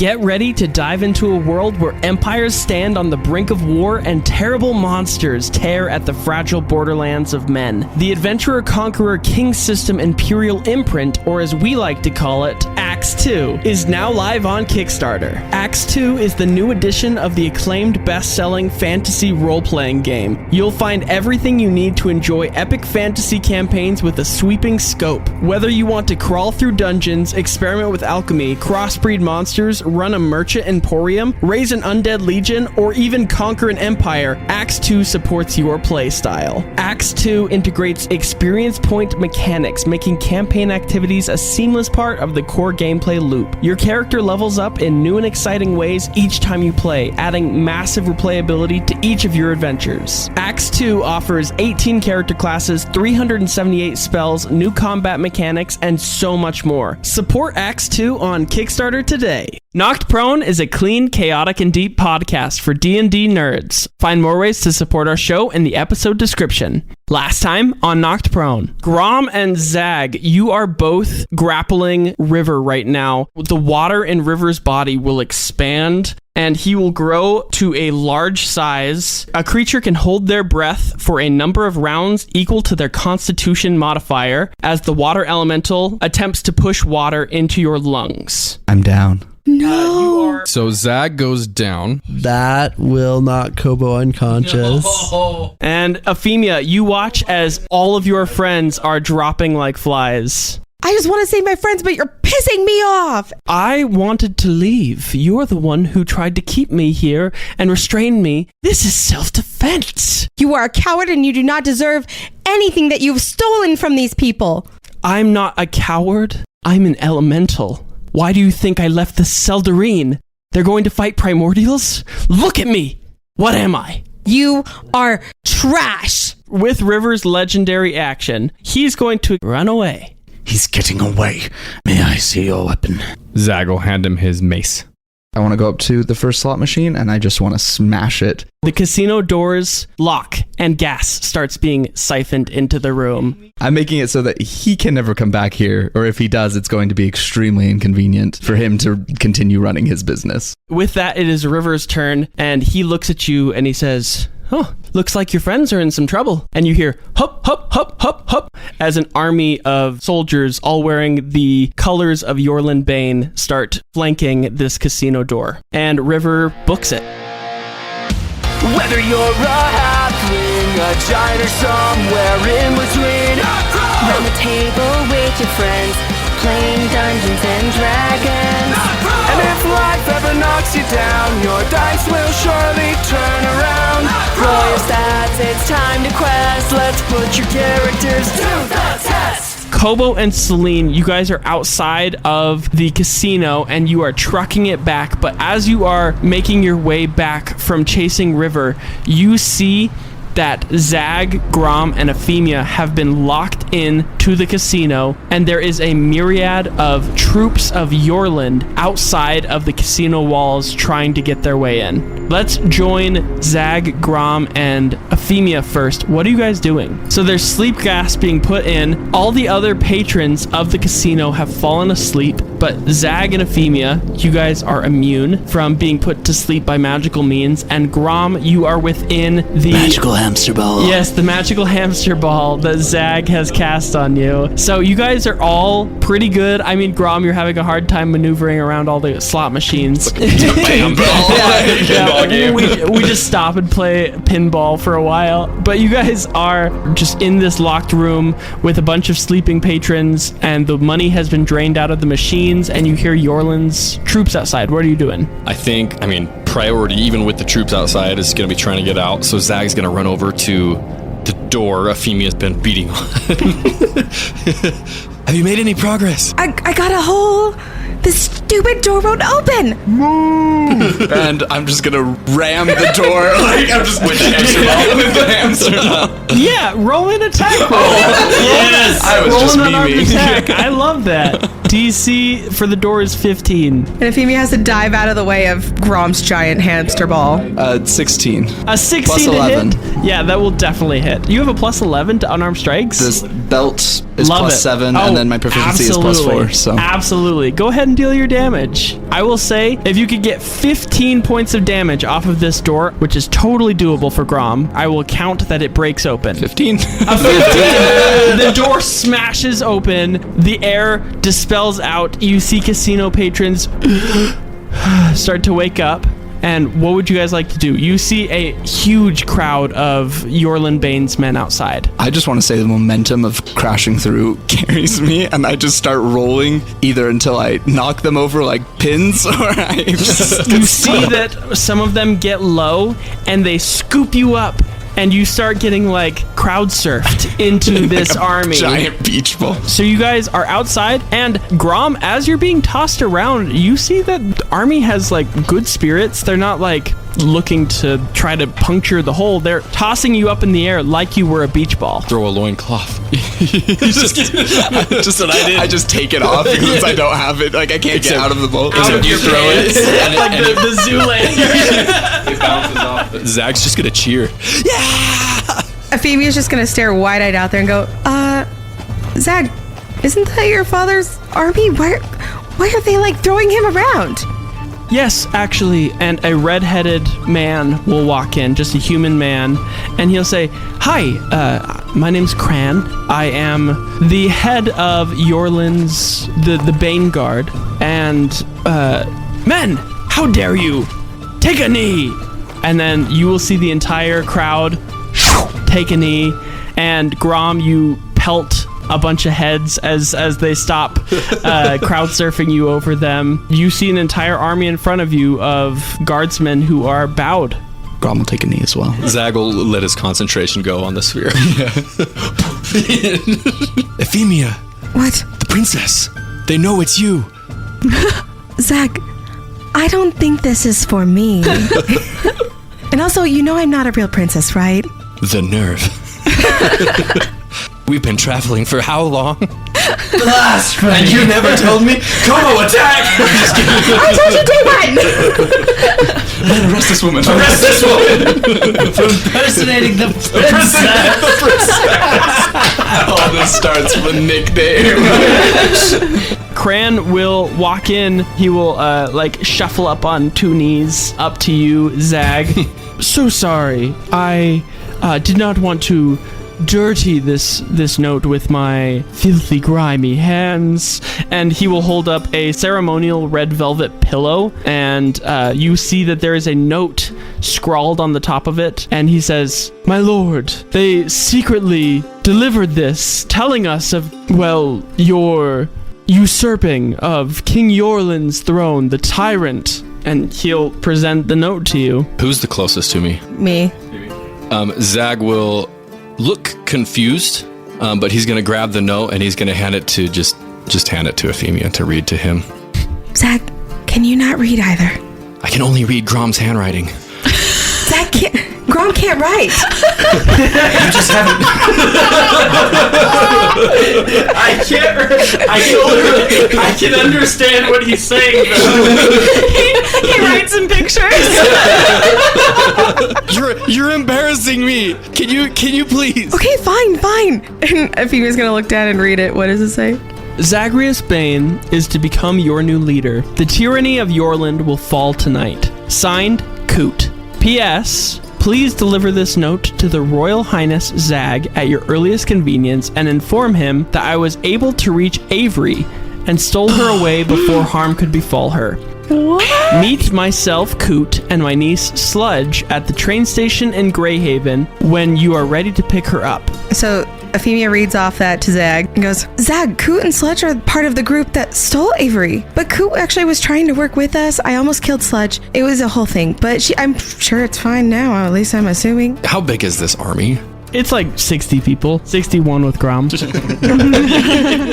Get ready to dive into a world where empires stand on the brink of war and terrible monsters tear at the fragile borderlands of men. The Adventurer-Conqueror King System Imperial Imprint, or as we like to call it, Acts 2, is now live on Kickstarter. Acts 2 is the new edition of the acclaimed best-selling fantasy role-playing game. You'll find everything you need to enjoy epic fantasy campaigns with a sweeping scope. Whether you want to crawl through dungeons, experiment with alchemy, crossbreed monsters, run a merchant emporium, raise an undead legion, or even conquer an empire, Acts 2 supports your playstyle. Acts 2 integrates experience point mechanics, making campaign activities a seamless part of the core gameplay loop. Your character levels up in new and exciting ways each time you play, adding massive replayability to each of your adventures. Acts 2 offers 18 character classes, 378 spells, new combat mechanics, and so much more. Support Acts 2 on Kickstarter today. Knocked Prone is a clean, chaotic, and deep podcast for D&D nerds. Find more ways to support our show in the episode description. Last time on Knocked Prone, Grom and Zag, you are both grappling River right now. The water in River's body will expand and he will grow to a large size. A creature can hold their breath for a number of rounds equal to their constitution modifier as the water elemental attempts to push water into your lungs. I'm down. No. So Zag goes down. That will knock Kobo unconscious. No. And Efimia, you watch as all of your friends are dropping like flies. I just want to save my friends, but you're pissing me off. I wanted to leave. You're the one who tried to keep me here and restrain me. This is self-defense. You are a coward and you do not deserve anything that you've stolen from these people. I'm not a coward. I'm an elemental. Why do you think I left the Seldarine? They're going to fight primordials? Look at me! What am I? You are trash! With River's legendary action, he's going to run away. He's getting away. May I see your weapon? Zag will hand him his mace. I want to go up to the first slot machine and I just want to smash it. The casino doors lock and gas starts being siphoned into the room. I'm making it so that he can never come back here, or if he does, it's going to be extremely inconvenient for him to continue running his business. With that, it is River's turn, and he looks at you and he says, "Oh, looks like your friends are in some trouble." And you hear hup, hup, hup, hup, hup, as an army of soldiers, all wearing the colors of Eorlund Bane, start flanking this casino door. And River books it. Whether you're a halfling, a giant, or somewhere in between, round the table with your friends, playing Dungeons and Dragons. And if life ever knocks you down, your dice will surely turn around. Roll your stats, it's time to quest. Let's put your characters to the test. Kobo and Selene, you guys are outside of the casino and you are trucking it back. But as you are making your way back from chasing River, you see that Zag, Grom, and Efimia have been locked in to the casino, and there is a myriad of troops of Eorlund outside of the casino walls trying to get their way in. Let's join Zag, Grom, and Efimia first. What are you guys doing? So there's sleep gas being put in. All the other patrons of the casino have fallen asleep, but Zag and Efimia, you guys are immune from being put to sleep by magical means, and Grom, you are within the magical hamster ball. Yes, the magical hamster ball that Zag has cast on you. So you guys are all pretty good. I mean, Grom, you're having a hard time maneuvering around all the slot machines. We just stop and play pinball for a while. But you guys are just in this locked room with a bunch of sleeping patrons, and the money has been drained out of the machines, and you hear Eorlund's troops outside. What are you doing? Priority, even with the troops outside, is going to be trying to get out. So Zag's going to run over to the door Efimia's been beating on. Have you made any progress? I got a hole. This stupid door won't open. Move! And I'm just gonna ram the door. I'm just with the hamster ball. Yeah, roll an attack roll. Yes! I was roll just an unarmed memeing. attack. I love that. DC for the door is 15. And Efimia has to dive out of the way of Grom's giant hamster ball. 16. A 16 plus to 11. hit? Yeah, that will definitely hit. You have a plus 11 to unarmed strikes? belt is Love plus it. 7, Oh, and then my proficiency is plus 4. So Absolutely. Go ahead and deal your damage. I will say, if you could get 15 points of damage off of this door, which is totally doable for Grom, I will count that it breaks open. 15. A 15. The door smashes open. The air dispels out. You see casino patrons start to wake up. And what would you guys like to do? You see a huge crowd of Eorlund Bane's men outside. I just want to say the momentum of crashing through carries me, and I just start rolling either until I knock them over like pins, or I just You see that some of them get low, and they scoop you up, and you start getting like crowd surfed into this army. giant beach ball. So you guys are outside, and Grom, as you're being tossed around, you see that the army has like good spirits. They're not like looking to try to puncture the hole. They're tossing you up in the air like you were a beach ball. Throw a loincloth. just what I did. I just take it off because I don't have it. Like I can't get out of the boat. Out of you your throw it, pants. Like the Zoolander. It bounces off. Zach's just gonna cheer. Efimia's just gonna stare wide-eyed out there and go, Zag, isn't that your father's army? Why are they like throwing him around? Yes, actually, and a red-headed man will walk in, just a human man, and he'll say, "Hi, my name's Cran. I am the head of Eorlund's, the Bane Guard, and, men, how dare you? Take a knee!" And then you will see the entire crowd take a knee, and Grom, you pelt a bunch of heads as they stop crowd surfing you over them. You see an entire army in front of you of guardsmen who are bowed. Grom will take a knee as well. Zach will let his concentration go on the sphere. Efimia, What? the princess. They know it's you. Zag, I don't think this is for me. And also, you know I'm not a real princess, right? The nerve. We've been traveling for how long? Blast, friend! You never told me. Kobo, attack! I told you day one! Arrest this woman! Arrest this woman for impersonating the princess. All this starts with a nickname. Cran will walk in. He will like shuffle up on 2 knees up to you, Zag. So sorry. I did not want to dirty this note with my filthy, grimy hands. And he will hold up a ceremonial red velvet pillow, and you see that there is a note scrawled on the top of it, and he says, "My lord, they secretly delivered this, telling us of, well, your usurping of King Eorlund's throne, the tyrant." And he'll present the note to you. Who's the closest to me? Me. Zag will look confused, but he's gonna grab the note and he's gonna hand it to just hand it to Efimia to read to him. Zag, can you not read either? I can only read Grom's handwriting. Zag can't. Grom can't write. You just haven't. I can understand what he's saying, though. He writes in pictures. You're embarrassing me. Can you please? Okay, fine. And Efimia's gonna look down and read it. What does it say? Zagreus Bane is to become your new leader. The tyranny of Eorlund will fall tonight. Signed, Coot. P.S. Please deliver this note to the Royal Highness Zag at your earliest convenience and inform him that I was able to reach Avery and stole her away before harm could befall her. What? Meet myself, Coot, and my niece, Sludge, at the train station in Greyhaven when you are ready to pick her up. So Efimia reads off that to Zag and goes, "Zag, Coot and Sludge are part of the group that stole Avery. But Coot actually was trying to work with us. I almost killed Sludge. It was a whole thing. But I'm sure it's fine now. At least I'm assuming." How big is this army? It's like 60 people, 61 with Grom.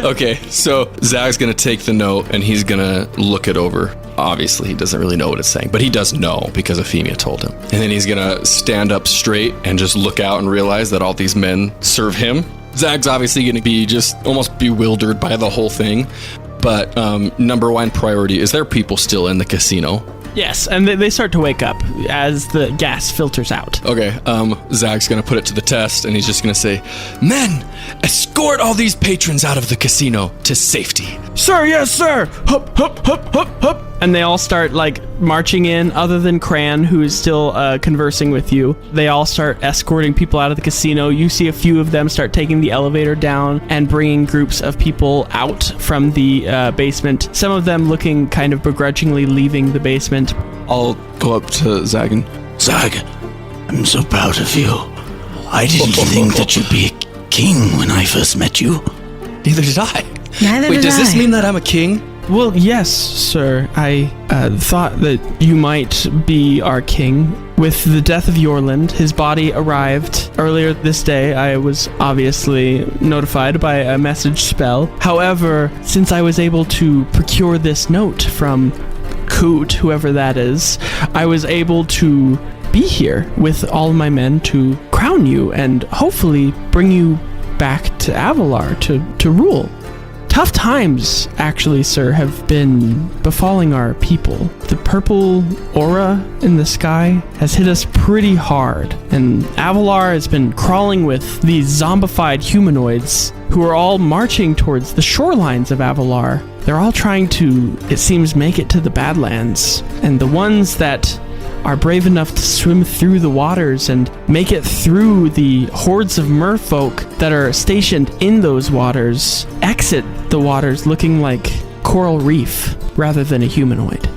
Okay, so Zag's gonna take the note and he's gonna look it over. Obviously, he doesn't really know what it's saying, but he does know because Efimia told him. And then he's gonna stand up straight and just look out and realize that all these men serve him. Zag's obviously gonna be just almost bewildered by the whole thing. But number one priority is there people still in the casino? Yes, and they start to wake up as the gas filters out. Okay, Zag's gonna put it to the test, and he's just gonna say, "Men, escort all these patrons out of the casino to safety." Sir, yes, sir. Hup, hup, hup, hup, hup. And they all start marching in, other than Cran, who is still conversing with you. They all start escorting people out of the casino. You see a few of them start taking the elevator down and bringing groups of people out from the basement. Some of them looking kind of begrudgingly leaving the basement. I'll go up to Zag and... Zag, I'm so proud of you. I didn't think that you'd be a king when I first met you. Neither did I. Neither Wait, did does this I. mean that I'm a king? Well, yes, sir. I thought that you might be our king. With the death of Eorlund, his body arrived earlier this day. I was obviously notified by a message spell. However, since I was able to procure this note from Coot, whoever that is, I was able to be here with all my men to crown you and hopefully bring you back to Avalar to rule. Tough times, actually, sir, have been befalling our people. The purple aura in the sky has hit us pretty hard, and Avalar has been crawling with these zombified humanoids who are all marching towards the shorelines of Avalar. They're all trying to, it seems, make it to the Badlands, and the ones that are brave enough to swim through the waters and make it through the hordes of merfolk that are stationed in those waters exit the waters looking like coral reef rather than a humanoid.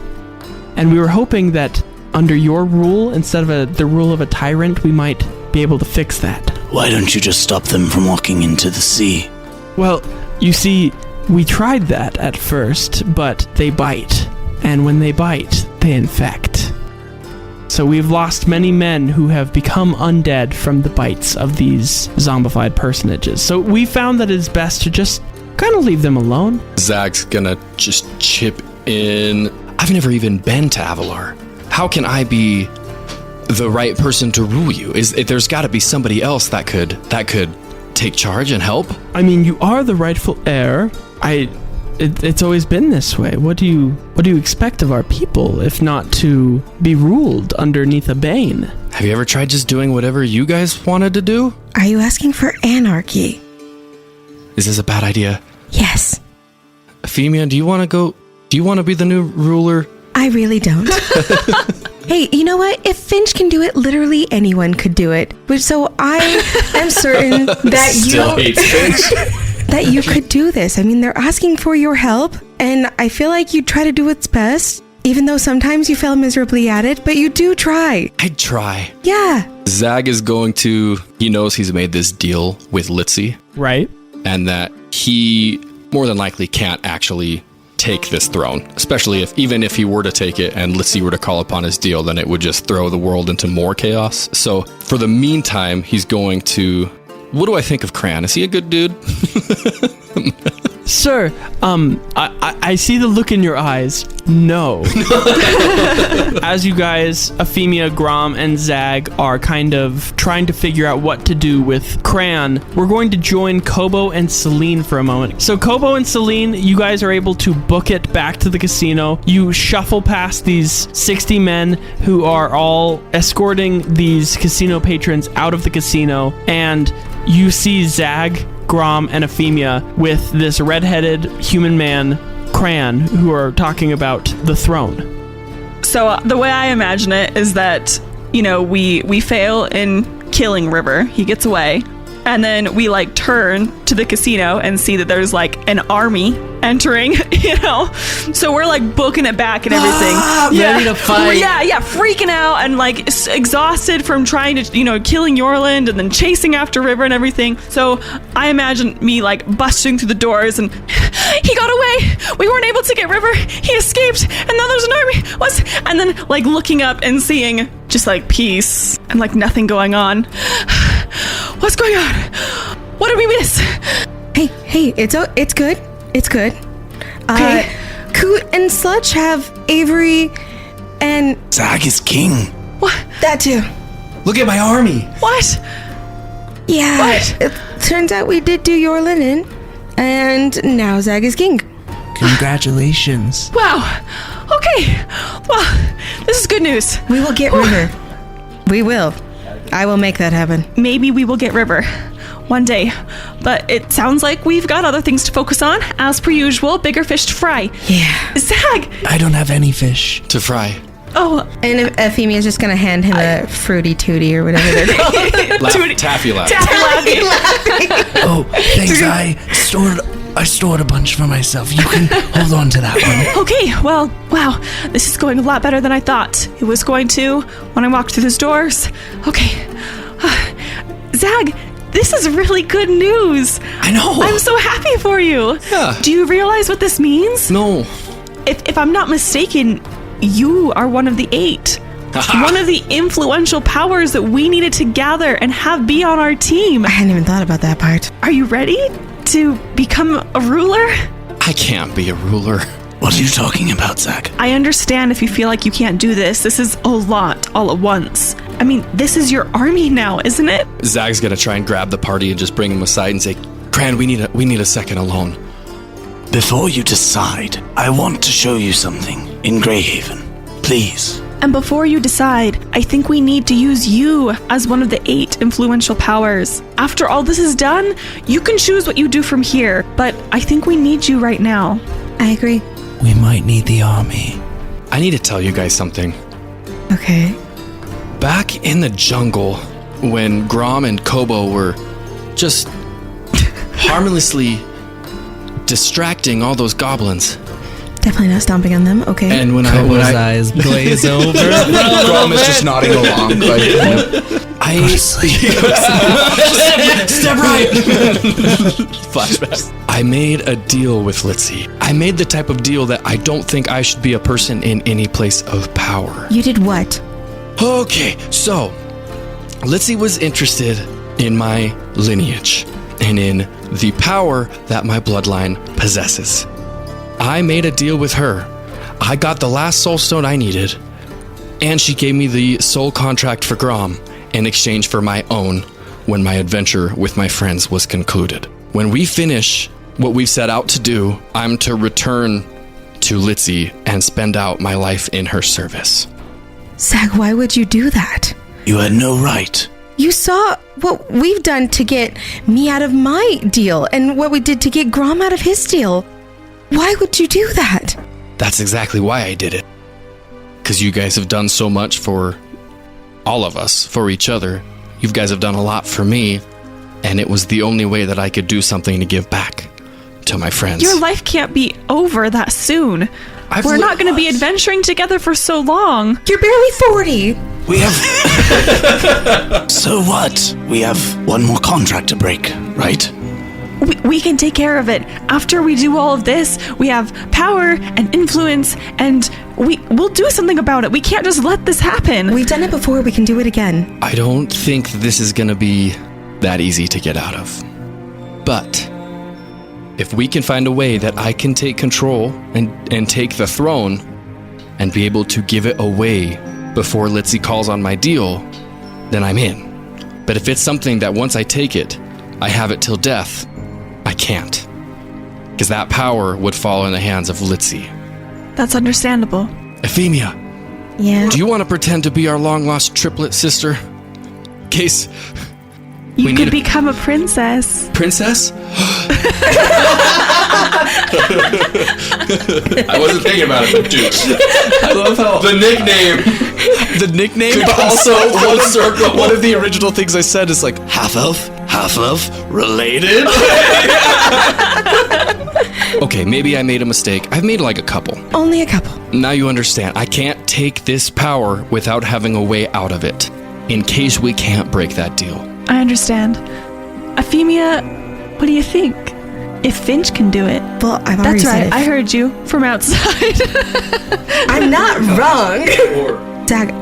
And we were hoping that under your rule, instead of the rule of a tyrant, we might be able to fix that. Why don't you just stop them from walking into the sea? Well, you see, we tried that at first, but they bite. And when they bite, they infect. So we've lost many men who have become undead from the bites of these zombified personages. So we found that it's best to just kind of leave them alone. Zag's gonna just chip in. I've never even been to Avalar. How can I be the right person to rule you? There's got to be somebody else that could take charge and help. I mean, you are the rightful heir. It's always been this way. What do you expect of our people, if not to be ruled underneath a Bane? Have you ever tried just doing whatever you guys wanted to do? Are you asking for anarchy? Is this a bad idea? Yes. Efimia, do you want to be the new ruler? I really don't. Hey, you know what? If Finch can do it, literally anyone could do it. So I am certain that Still hates Finch. that you could do this. I mean, they're asking for your help, and I feel like you try to do what's best, even though sometimes you fail miserably at it, but you do try. I'd try. Yeah. Zag is he knows he's made this deal with Litsea, Right? and that he more than likely can't actually take this throne, especially even if he were to take it and Litsea were to call upon his deal, then it would just throw the world into more chaos. So for the meantime, he's going to... What do I think of Cran? Is he a good dude? Sir, I see the look in your eyes. No. As you guys, Efimia, Grom, and Zag are kind of trying to figure out what to do with Cran, we're going to join Kobo and Selene for a moment. So Kobo and Selene, you guys are able to book it back to the casino. You shuffle past these 60 men who are all escorting these casino patrons out of the casino, and you see Zag, Grom, and Efimia with this red-headed human man, Cran, who are talking about the throne. So the way I imagine it is that, we fail in killing River. He gets away. And then we turn to the casino and see that there's an army entering, So we're booking it back and everything. Ready to fight. Yeah, freaking out and exhausted from trying to, killing Eorlund and then chasing after River and everything. So I imagine me busting through the doors and he got away. We weren't able to get River. He escaped. And now there's an army. And then looking up and seeing just peace and nothing going on. What's going on? What did we miss? Hey, it's good. It's good. Okay. Coot and Sludge have Avery and... Zag is king. What? That too. Look at my army. What? Yeah. What? It turns out we did do your linen, and now Zag is king. Congratulations. Wow. Okay. Well, good news. We will get River. We will. I will make that happen. Maybe we will get River one day. But it sounds like we've got other things to focus on. As per usual, bigger fish to fry. Yeah. Zag! I don't have any fish. To fry. Oh, And Efimia is just going to hand him a fruity tootie or whatever they're called. Taffy lap. Oh, thanks. I stored a bunch for myself. You can hold on to that one. okay. Well, wow. This is going a lot better than I thought it was going to when I walked through those doors. Okay. Zag, this is really good news. I know. I'm so happy for you. Yeah. Do you realize what this means? No. If I'm not mistaken, you are one of the 8. One of the influential powers that we needed to gather and have be on our team. I hadn't even thought about that part. Are you ready to become a ruler? I can't be a ruler. What are you talking about, Zach? I understand if you feel like you can't do this. This is a lot all at once. I mean, this is your army now, isn't it? Zag's gonna try and grab the party and just bring him aside and say, Cran, we need a second alone. Before you decide, I want to show you something in Greyhaven. Please. And before you decide, I think we need to use you as one of the 8 influential powers. After all this is done, you can choose what you do from here, but I think we need you right now. I agree. We might need the army. I need to tell you guys something. Okay. Back in the jungle, when Grom and Kobo were just harmlessly distracting all those goblins. Definitely not stomping on them. Okay. And when Kobo's I eyes glaze over. Grom is just nodding along. Step right! Flashbacks. I made a deal with Litsea. I made the type of deal that I don't think I should be a person in any place of power. You did what? Okay, so Litsea was interested in my lineage and in the power that my bloodline possesses. I made a deal with her. I got the last soul stone I needed, and she gave me the soul contract for Grom in exchange for my own when my adventure with my friends was concluded. When we finish what we've set out to do, I'm to return to Litsea and spend out my life in her service. Zag, why would you do that? You had no right. You saw what we've done to get me out of my deal and what we did to get Grom out of his deal. Why would you do that? That's exactly why I did it. Because you guys have done so much for all of us, for each other. You guys have done a lot for me, and it was the only way that I could do something to give back to my friends. Your life can't be over that soon. We're not going to be adventuring together for so long. You're barely 40. We have... So what? We have one more contract to break, right? We can take care of it. After we do all of this, we have power and influence, and we'll do something about it. We can't just let this happen. We've done it before. We can do it again. I don't think this is going to be that easy to get out of. But if we can find a way that I can take control and take the throne and be able to give it away before Litsea calls on my deal, then I'm in. But if it's something that once I take it, I have it till death, I can't. Because that power would fall in the hands of Litsea. That's understandable. Efimia, Yeah. do you want to pretend to be our long-lost triplet sister? In case You we could need become a princess. princess? I wasn't thinking about it, but dude. I love how the nickname could also one circle. One of the original things I said is like, Half-elf? Half-elf? Related? Okay, maybe I made a mistake. I've made like a couple. Only a couple. Now you understand. I can't take this power without having a way out of it. In case we can't break that deal. I understand. Efimia, what do you think? If Finch can do it. Well, I've already That's said right. it. I heard you from outside. I'm not wrong. Zag,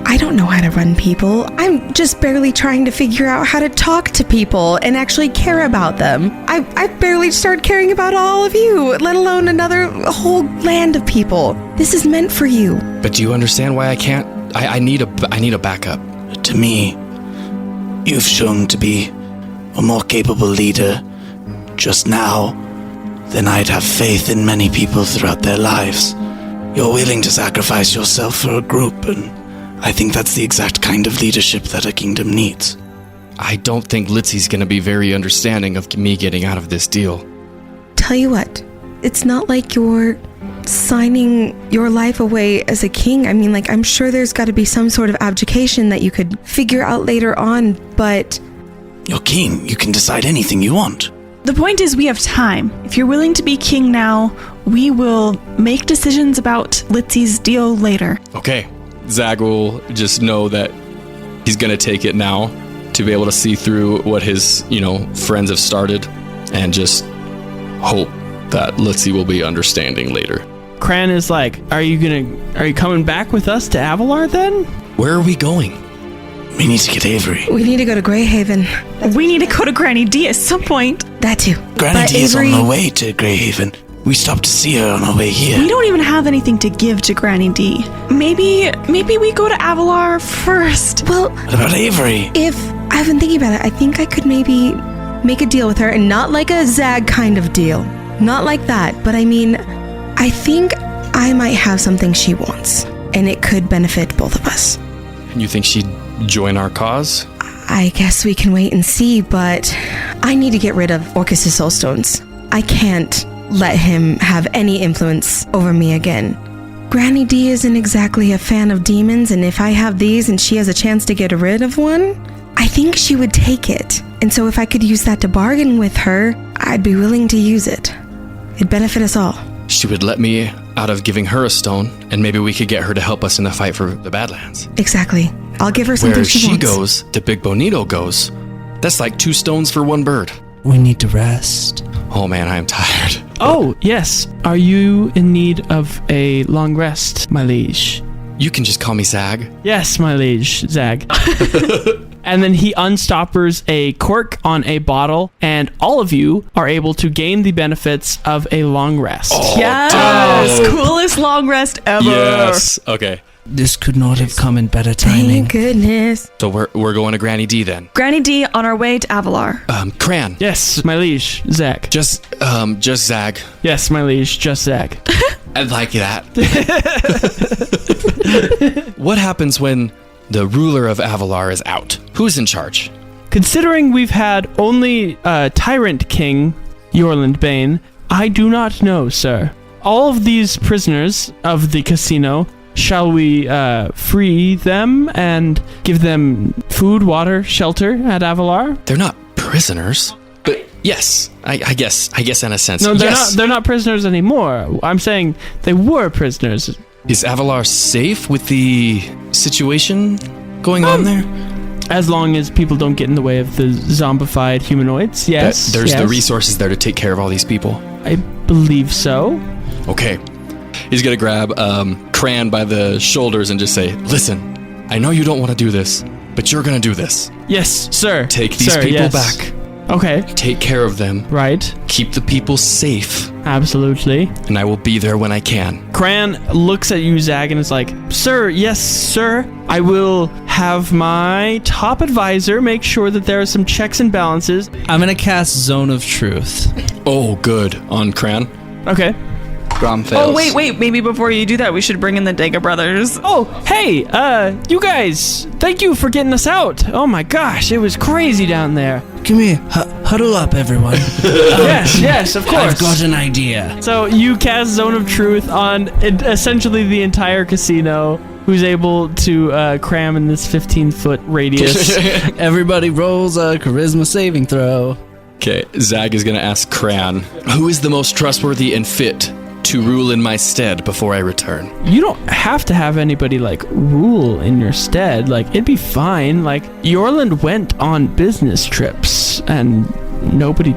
I don't know how to run people. I'm just barely trying to figure out how to talk to people and actually care about them. I've barely started caring about all of you, let alone another whole land of people. This is meant for you. But do you understand why I can't? I need a backup. To me, you've shown to be a more capable leader just now than I'd have faith in many people throughout their lives. You're willing to sacrifice yourself for a group, and I think that's the exact kind of leadership that a kingdom needs. I don't think Litsea's gonna be very understanding of me getting out of this deal. Tell you what, it's not like you're signing your life away as a king. I mean, like, I'm sure there's got to be some sort of abdication that you could figure out later on, but... You're king. You can decide anything you want. The point is we have time. If you're willing to be king now, we will make decisions about Litsea's deal later. Okay. Zag will just know that he's gonna take it now to be able to see through what his, friends have started and just hope that Litsea will be understanding later. Cran is like, are you coming back with us to Avalar then? Where are we going? We need to get Avery. We need to go to Greyhaven. We need to go to Granny D at some point. That too. Granny But D is on Avery- the way to Greyhaven. We stopped to see her on our way here. We don't even have anything to give to Granny D. Maybe we go to Avalar first. Well, What about Avery? if I've been thinking about it, I think I could maybe make a deal with her, and not like a Zag kind of deal. Not like that, but I mean, I think I might have something she wants, and it could benefit both of us. You think she'd join our cause? I guess we can wait and see, but I need to get rid of Orcus' soul stones. I can't let him have any influence over me again. Granny D isn't exactly a fan of demons, and if I have these and she has a chance to get rid of one, I think she would take it. And so if I could use that to bargain with her, I'd be willing to use it. It'd benefit us all. She would let me out of giving her a stone, and maybe we could get her to help us in the fight for the Badlands. Exactly. I'll give her something Where she she wants. goes, to Big Bonito goes, that's like 2 stones for 1 bird. We need to rest. Oh man, I am tired. Oh, yes. Are you in need of a long rest, my liege? You can just call me Zag. Yes, my liege, Zag. And then he unstoppers a cork on a bottle, and all of you are able to gain the benefits of a long rest. Yes, coolest long rest ever. Yes. Okay. This could not have come in better timing. Thank goodness. So we're going to Granny D then. Granny D on our way to Avalar. Cran. Yes, my liege, Zag. Just Zag. Yes, my liege, just Zag. I like that. What happens when the ruler of Avalar is out? Who's in charge? Considering we've had only Tyrant King, Eorlund Bane, I do not know, sir. All of these prisoners of the casino, shall we free them and give them food, water, shelter at Avalar? They're not prisoners. But yes, I guess in a sense. No, yes. they're not prisoners anymore. I'm saying they were prisoners. Is Avalar safe with the situation going on there? As long as people don't get in the way of the zombified humanoids, yes. There's the yes. resources there to take care of all these people. I believe so. Okay. He's gonna grab Cran by the shoulders and just say, listen, I know you don't want to do this, but you're gonna do this. Yes, sir. Take these Sir, people yes. back. Okay. Take care of them. Right. Keep the people safe. Absolutely. And I will be there when I can. Cran looks at you, Zag, and is like, Sir, yes, sir. I will have my top advisor make sure that there are some checks and balances. I'm gonna cast Zone of Truth. Oh, good. On Cran. Okay. Grom fails. Oh, wait. Maybe before you do that, we should bring in the Dega brothers. Oh, hey, you guys, thank you for getting us out. Oh my gosh, it was crazy down there. Come here. Huddle up, everyone. Yes, of course. I've got an idea. So you cast Zone of Truth on essentially the entire casino, who's able to cram in this 15-foot radius. Everybody rolls a charisma saving throw. Okay, Zag is gonna ask Cran, who is the most trustworthy and fit to rule in my stead before I return? You don't have to have anybody rule in your stead. It'd be fine. Eorlund went on business trips and nobody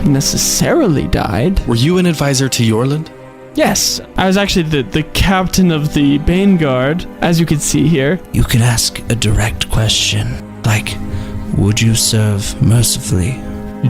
necessarily died. Were you an advisor to Eorlund? Yes, I was actually the captain of the Bane Guard, as you can see here. You can ask a direct question, like, would you serve mercifully?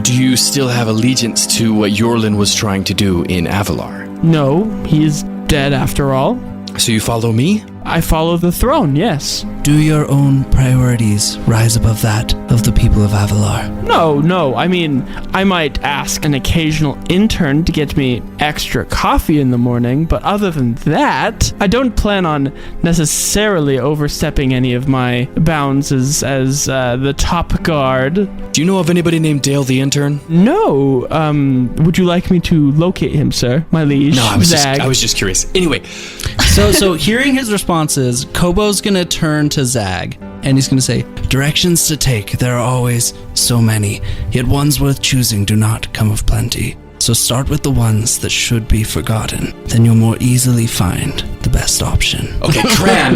Do you still have allegiance to what Eorlund was trying to do in Avalar? No, he is dead after all. So you follow me? I follow the throne, yes. Do your own priorities rise above that of the people of Avalar? No, I mean, I might ask an occasional intern to get me extra coffee in the morning, but other than that, I don't plan on necessarily overstepping any of my bounds as the top guard. Do you know of anybody named Dale the intern? No, would you like me to locate him, sir, my liege? No, I was just curious. Anyway. So hearing his responses, Kobo's gonna turn to Zag, and he's gonna say, Directions to take, there are always so many, yet ones worth choosing do not come of plenty. So start with the ones that should be forgotten. Then you'll more easily find the best option. Okay, Cran,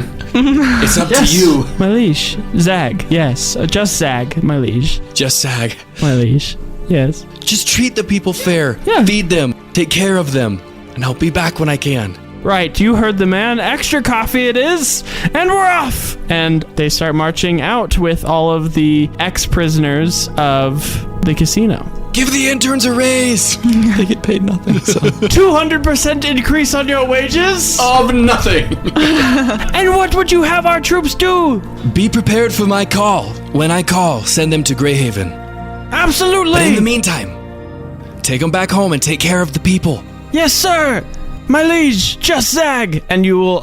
it's up Yes, to you. my liege. Zag, yes. Just Zag, my liege. Just Zag. My liege, yes. Just treat the people fair. Yeah. Feed them. Take care of them. And I'll be back when I can. Right, you heard the man. Extra coffee it is, and we're off! And they start marching out with all of the ex-prisoners of the casino. Give the interns a raise. They get paid nothing, so. 200% increase on your wages? Of nothing. And what would you have our troops do? Be prepared for my call. When I call, send them to Greyhaven. Absolutely! But in the meantime, take them back home and take care of the people. Yes, sir! My liege, just Zag! And you will,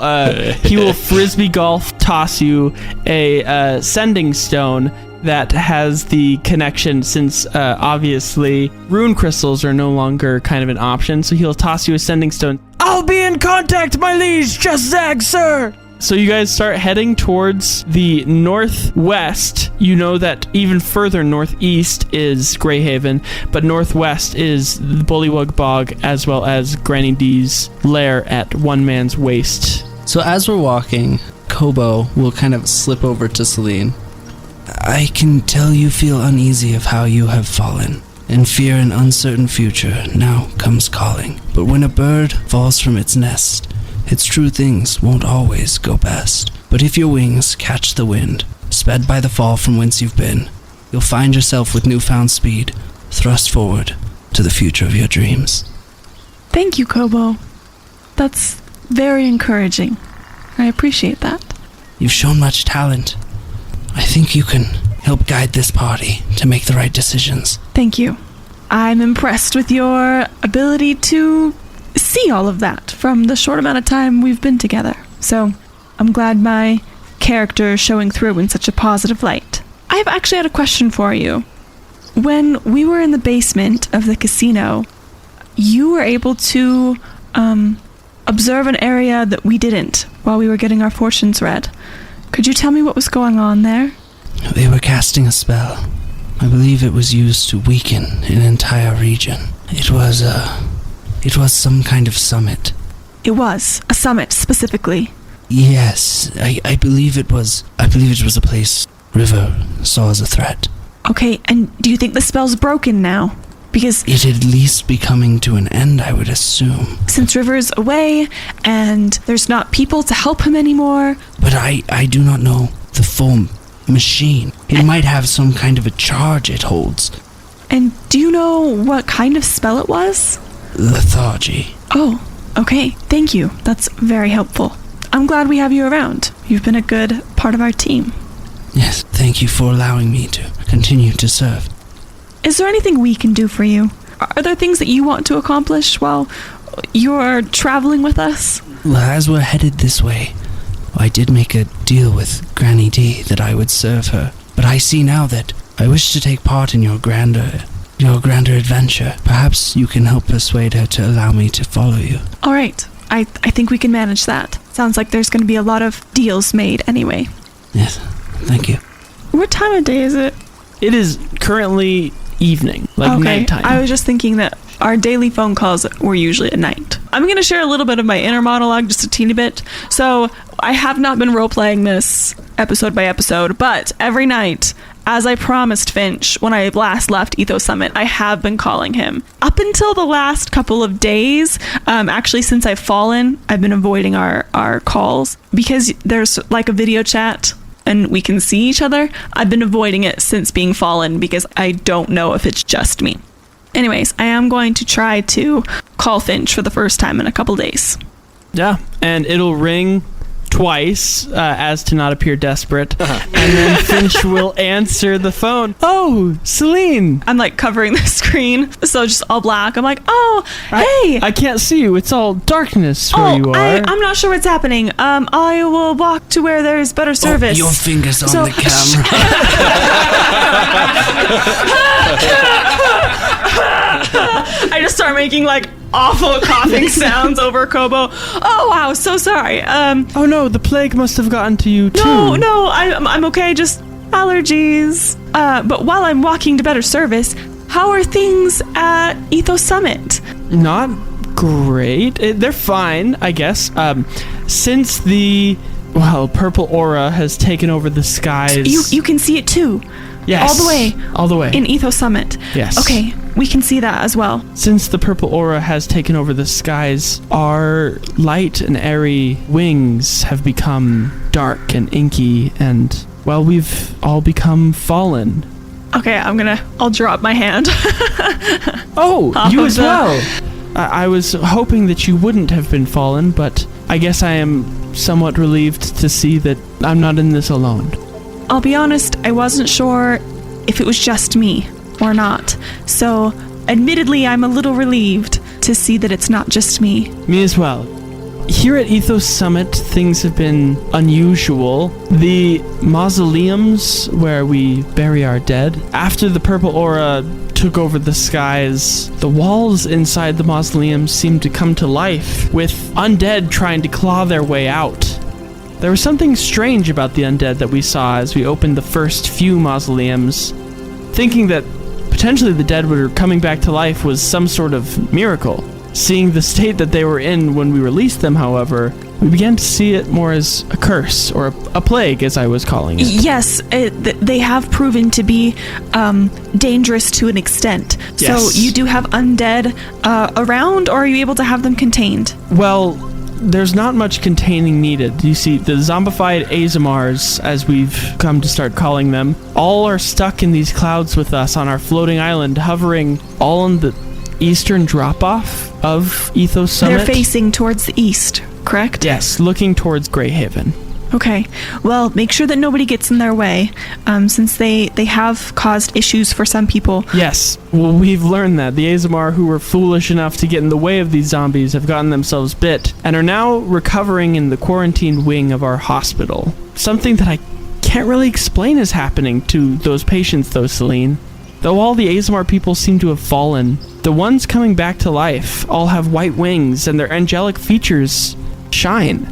he will frisbee golf toss you a sending stone that has the connection, since obviously rune crystals are no longer kind of an option, so he'll toss you a sending stone. I'll be in contact, my liege, just Zag, sir! So you guys start heading towards the northwest. You know that even further northeast is Greyhaven, but northwest is the Bullywug Bog, as well as Granny D's lair at One Man's Waist. so as we're walking, Kobo will kind of slip over to Selene. I can tell you feel uneasy of how you have fallen, and fear an uncertain future now comes calling. But when a bird falls from its nest, its true things won't always go best. But if your wings catch the wind, sped by the fall from whence you've been, you'll find yourself with newfound speed, thrust forward to the future of your dreams. Thank you, Kobo. That's very encouraging. I appreciate that. You've shown much talent. I think you can help guide this party to make the right decisions. Thank you. I'm impressed with your ability to see all of that from the short amount of time we've been together. So I'm glad my character is showing through in such a positive light. I've actually had a question for you. When we were in the basement of the casino, you were able to observe an area that we didn't while we were getting our fortunes read. Could you tell me what was going on there? They were casting a spell. I believe it was used to weaken an entire region. It was some kind of summit. It was a summit specifically. Yes, I believe it was a place River saw as a threat. Okay, and do you think the spell's broken now? Because It'd at least be coming to an end, I would assume. since River's away and there's not people to help him anymore, But I do not know the full machine. It might have some kind of a charge it holds. and do you know what kind of spell it was? Lethargy. Oh, okay, thank you. That's very helpful. I'm glad we have you around. You've been a good part of our team. Yes, thank you for allowing me to continue to serve. Is there anything we can do for you? Are there things that you want to accomplish while you're traveling with us? Well, as we're headed this way, I did make a deal with Granny D that I would serve her. But I see now that I wish to take part in your grander adventure. Perhaps you can help persuade her to allow me to follow you. All right, I think we can manage that. Sounds like there's going to be a lot of deals made anyway. Yes, thank you. What time of day is it? It is currently evening, like nighttime. I was just thinking that our daily phone calls were usually at night. I'm going to share a little bit of my inner monologue, just a teeny bit. So I have not been role-playing this episode by episode, but every night, as I promised Finch when I last left Ethos Summit, I have been calling him. Up until the last couple of days, actually since I've fallen, I've been avoiding our calls because there's like a video chat and we can see each other. I've been avoiding it since being fallen because I don't know if it's just me. Anyways, I am going to try to call Finch for the first time in a couple days. Yeah, and it'll ring twice as to not appear desperate, and then Finch will answer the phone. Oh, Selene. I'm like covering the screen, so just all black. I'm like, oh, hey. I can't see you. It's all darkness where you are. I'm not sure what's happening. I will walk to where there's better service. Your fingers on the camera. I just start making like awful coughing sounds over Kobo. Oh wow, so sorry. Oh no, the plague must have gotten to you too. No, I'm okay. Just allergies. But while I'm walking to better service, how are things at Ethos Summit? Not great. They're fine, I guess. Since the purple aura has taken over the skies. You can see it too. Yes. All the way. In Ethos Summit. Yes. Okay, we can see that as well. Since the purple aura has taken over the skies, our light and airy wings have become dark and inky, and, we've all become fallen. Okay, I'll drop my hand. Oh, you as well. I was hoping that you wouldn't have been fallen, but I guess I am somewhat relieved to see that I'm not in this alone. I'll be honest, I wasn't sure if it was just me or not. So, admittedly, I'm a little relieved to see that it's not just me. Me as well. Here at Ethos Summit, things have been unusual. The mausoleums where we bury our dead, after the purple aura took over the skies, the walls inside the mausoleums seemed to come to life, with undead trying to claw their way out. There was something strange about the undead that we saw as we opened the first few mausoleums, thinking that potentially the dead were coming back to life was some sort of miracle. Seeing the state that they were in when we released them, however, we began to see it more as a curse, or a plague, as I was calling it. Yes, they have proven to be dangerous to an extent. Yes. So you do have undead around, or are you able to have them contained? Well, there's not much containing needed. You see, the zombified Azamars, as we've come to start calling them, all are stuck in these clouds with us on our floating island, hovering all on the eastern drop-off of Ethos Summit. They're facing towards the east, correct? Yes, looking towards Greyhaven. Okay, well, make sure that nobody gets in their way, since they have caused issues for some people. Yes, well, we've learned that. The Azamar who were foolish enough to get in the way of these zombies have gotten themselves bit, and are now recovering in the quarantined wing of our hospital. Something that I can't really explain is happening to those patients, though, Selene. Though all the Azamar people seem to have fallen, the ones coming back to life all have white wings, and their angelic features shine.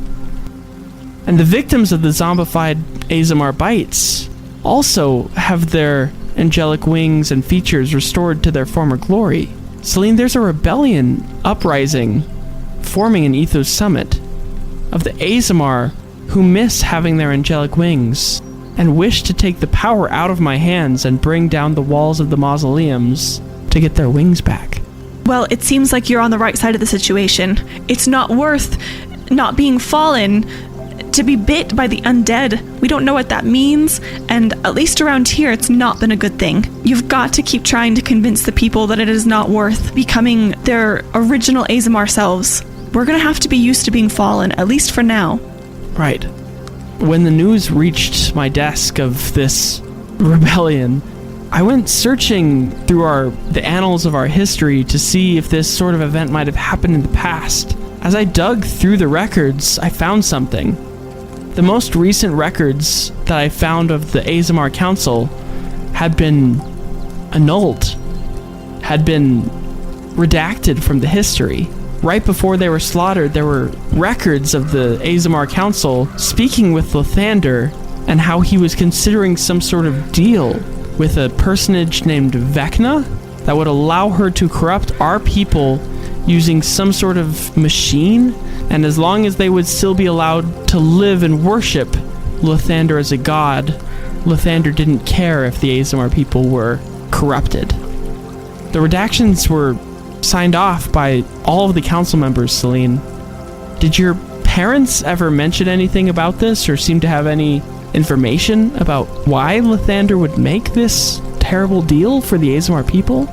And the victims of the zombified Azamar bites also have their angelic wings and features restored to their former glory. Selene, there's a rebellion uprising forming in Ethos Summit of the Azamar who miss having their angelic wings and wish to take the power out of my hands and bring down the walls of the mausoleums to get their wings back. Well, it seems like you're on the right side of the situation. It's not worth not being fallen to be bit by the undead. We don't know what that means, and at least around here, it's not been a good thing. You've got to keep trying to convince the people that it is not worth becoming their original Azamar selves. We're gonna have to be used to being fallen, at least for now. Right. When the news reached my desk of this rebellion, I went searching through the annals of our history to see if this sort of event might have happened in the past. As I dug through the records, I found something. The most recent records that I found of the Azamar Council had been annulled, had been redacted from the history. Right before they were slaughtered, there were records of the Azamar Council speaking with Lathander and how he was considering some sort of deal with a personage named Vecna that would allow her to corrupt our people using some sort of machine, and as long as they would still be allowed to live and worship Lathander as a god, Lathander didn't care if the Azamar people were corrupted. The redactions were signed off by all of the council members, Selene. Did your parents ever mention anything about this, or seem to have any information about why Lathander would make this terrible deal for the Azamar people?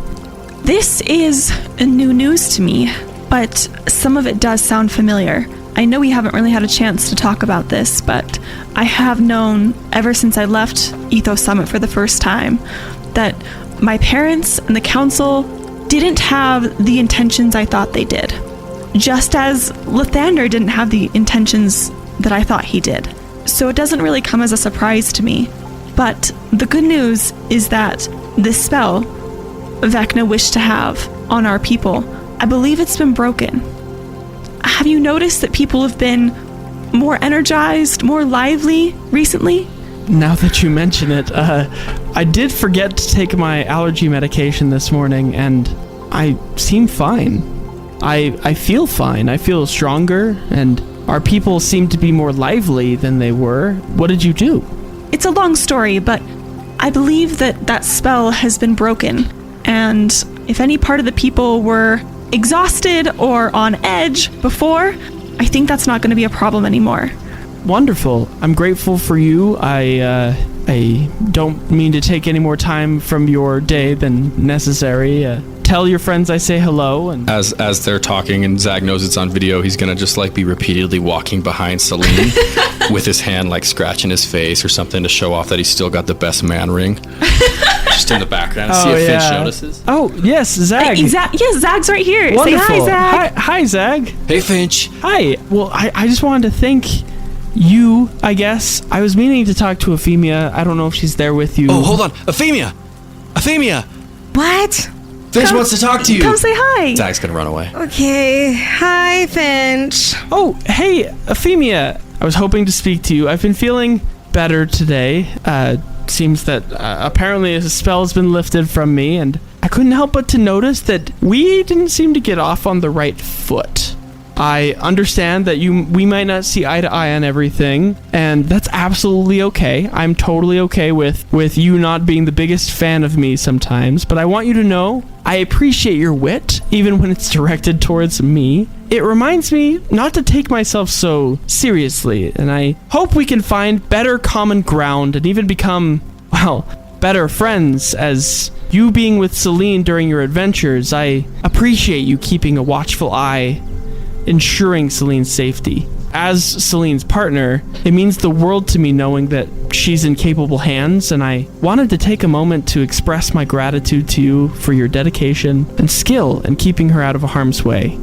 This is new news to me, but some of it does sound familiar. I know we haven't really had a chance to talk about this, but I have known ever since I left Ethos Summit for the first time that my parents and the council didn't have the intentions I thought they did. Just as Lathander didn't have the intentions that I thought he did. So it doesn't really come as a surprise to me. But the good news is that this spell Vecna wished to have on our people, I believe it's been broken. Have you noticed that people have been more energized, more lively recently? Now that you mention it, I did forget to take my allergy medication this morning, and I seem fine. I feel fine. I feel stronger, and our people seem to be more lively than they were. What did you do? It's a long story, but I believe that spell has been broken, and if any part of the people were exhausted or on edge before, I think that's not going to be a problem anymore. Wonderful. I'm grateful for you. I don't mean to take any more time from your day than necessary. Tell your friends I say hello. And As they're talking and Zag knows it's on video, he's gonna just like be repeatedly walking behind Selene with his hand like scratching his face or something to show off that he's still got the best man ring. Just in the background. See if Finch notices. Oh, yes, Zag. Yes, Zag's right here. Wonderful. Say hi, Zag. Hi, Zag. Hey, Finch. Hi. Well, I just wanted to thank you, I guess. I was meaning to talk to Efimia. I don't know if she's there with you. Oh, hold on. Efimia! What? Finch wants to talk to you. Come say hi. Zag's gonna run away. Okay. Hi, Finch. Oh, hey, Efimia. I was hoping to speak to you. I've been feeling better today. Seems that apparently a spell has been lifted from me, and I couldn't help but to notice that we didn't seem to get off on the right foot. I understand that we might not see eye to eye on everything, and that's absolutely okay. I'm totally okay with you not being the biggest fan of me sometimes, but I want you to know I appreciate your wit, even when it's directed towards me. It reminds me not to take myself so seriously, and I hope we can find better common ground and even become, well, better friends. As you being with Selene during your adventures, I appreciate you keeping a watchful eye, ensuring Selene's safety. As Selene's partner, it means the world to me knowing that she's in capable hands, and I wanted to take a moment to express my gratitude to you for your dedication and skill in keeping her out of harm's way.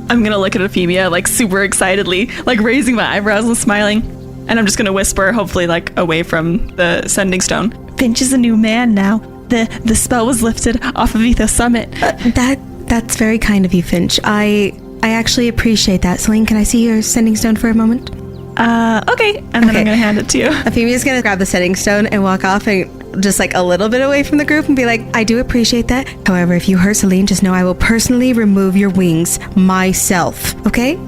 I'm gonna look at Efimia like super excitedly, like raising my eyebrows and smiling, and I'm just gonna whisper, hopefully like away from the sending stone. Finch is a new man now. The spell was lifted off of Ethos Summit. That's very kind of you, Finch. I actually appreciate that. Selene, can I see your sending stone for a moment? Okay. And then I'm gonna hand it to you. Efimia's gonna grab the sending stone and walk off and just like a little bit away from the group and be like, I do appreciate that. However, if you hurt Selene, just know I will personally remove your wings myself, okay?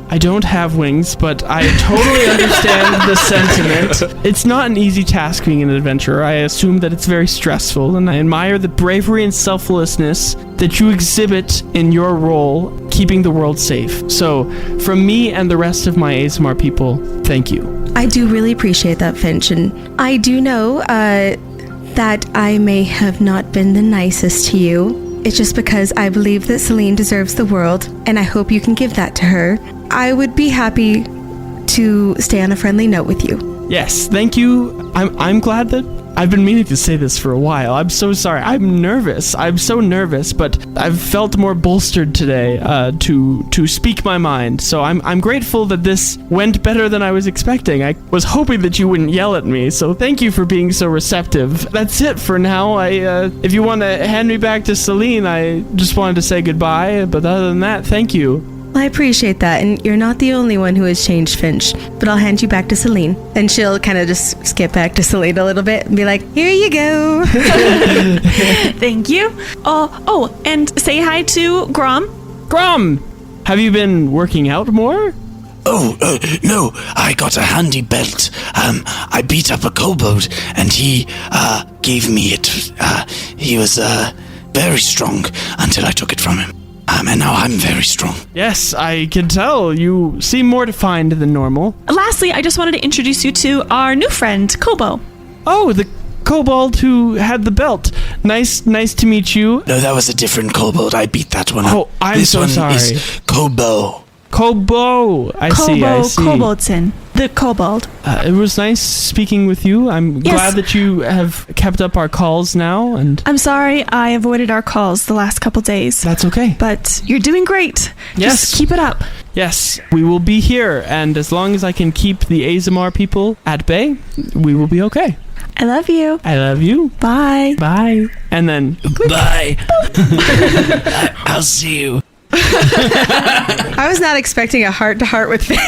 I don't have wings, but I totally understand the sentiment. It's not an easy task being an adventurer. I assume that it's very stressful, and I admire the bravery and selflessness that you exhibit in your role, keeping the world safe. So, from me and the rest of my ASMR people, thank you. I do really appreciate that, Finch, and I do know that I may have not been the nicest to you. It's just because I believe that Selene deserves the world, and I hope you can give that to her. I would be happy to stay on a friendly note with you. Yes, thank you. I'm glad that I've been meaning to say this for a while. I'm so sorry. I'm nervous. I'm so nervous, but I've felt more bolstered today to speak my mind. So I'm grateful that this went better than I was expecting. I was hoping that you wouldn't yell at me, so thank you for being so receptive. That's it for now. If you want to hand me back to Selene, I just wanted to say goodbye. But other than that, thank you. I appreciate that, and you're not the only one who has changed, Finch, but I'll hand you back to Selene. And she'll kind of just skip back to Selene a little bit and be like, here you go. Thank you. Oh, and say hi to Grom. Grom, have you been working out more? No, I got a handy belt. I beat up a kobold, and he gave me it. He was very strong until I took it from him. And now I'm very strong. Yes, I can tell. You seem more defined than normal. Lastly, I just wanted to introduce you to our new friend, Kobo. Oh, the kobold who had the belt. Nice to meet you. No, that was a different kobold. I beat that one up. Oh, I'm this so one sorry. Is Kobo. Kobo. I see. Koboldson. The kobold. It was nice speaking with you. I'm glad that you have kept up our calls now. And I'm sorry I avoided our calls the last couple days. That's okay. But you're doing great. Yes. Just keep it up. Yes, we will be here. And as long as I can keep the Azamar people at bay, we will be okay. I love you. I love you. Bye. Bye. And then... Bye. I'll see you. I was not expecting a heart-to-heart with Finch.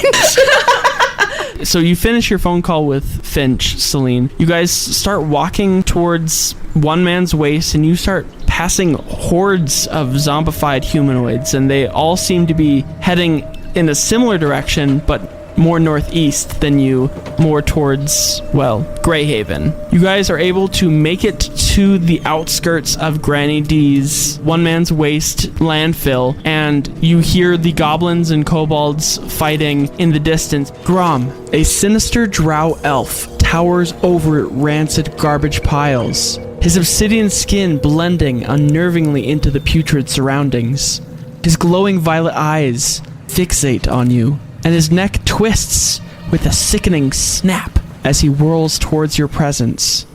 So you finish your phone call with Finch, Selene. You guys start walking towards one man's waist, and you start passing hordes of zombified humanoids, and they all seem to be heading in a similar direction, but more northeast than you, more towards, well, Greyhaven. You guys are able to make it to the outskirts of Granny D's one man's waste landfill, and you hear the goblins and kobolds fighting in the distance. Grom, a sinister drow elf, towers over rancid garbage piles, his obsidian skin blending unnervingly into the putrid surroundings. His glowing violet eyes fixate on you, and his neck twists with a sickening snap as he whirls towards your presence.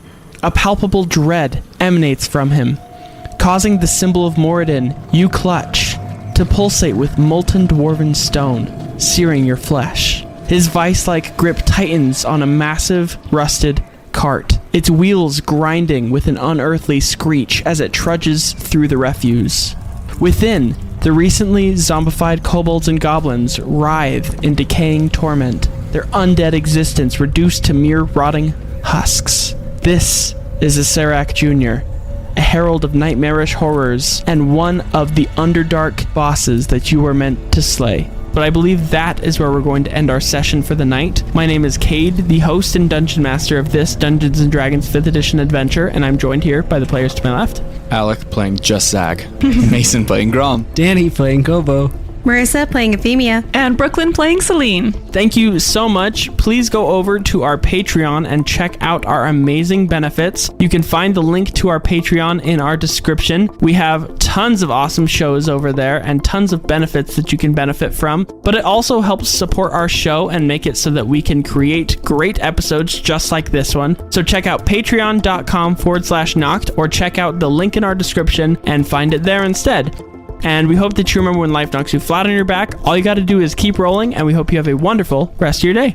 A palpable dread emanates from him, causing the symbol of Moradin you clutch to pulsate with molten dwarven stone, searing your flesh. His vice-like grip tightens on a massive, rusted cart, its wheels grinding with an unearthly screech as it trudges through the refuse. Within, the recently zombified kobolds and goblins writhe in decaying torment, their undead existence reduced to mere rotting husks. This is Acerak Jr., a herald of nightmarish horrors and one of the Underdark bosses that you were meant to slay. But I believe that is where we're going to end our session for the night. My name is Cade, the host and dungeon master of this Dungeons & Dragons 5th edition adventure, and I'm joined here by the players to my left. Alec playing just Zag. Mason playing Grom. Danny playing Kobo. Marissa playing Efimia. And Brooklyn playing Selene. Thank you so much. Please go over to our Patreon and check out our amazing benefits. You can find the link to our Patreon in our description. We have tons of awesome shows over there and tons of benefits that you can benefit from, but it also helps support our show and make it so that we can create great episodes just like this one. So check out patreon.com/knocked or check out the link in our description and find it there instead. And we hope that you remember when life knocks you flat on your back, all you got to do is keep rolling, and we hope you have a wonderful rest of your day.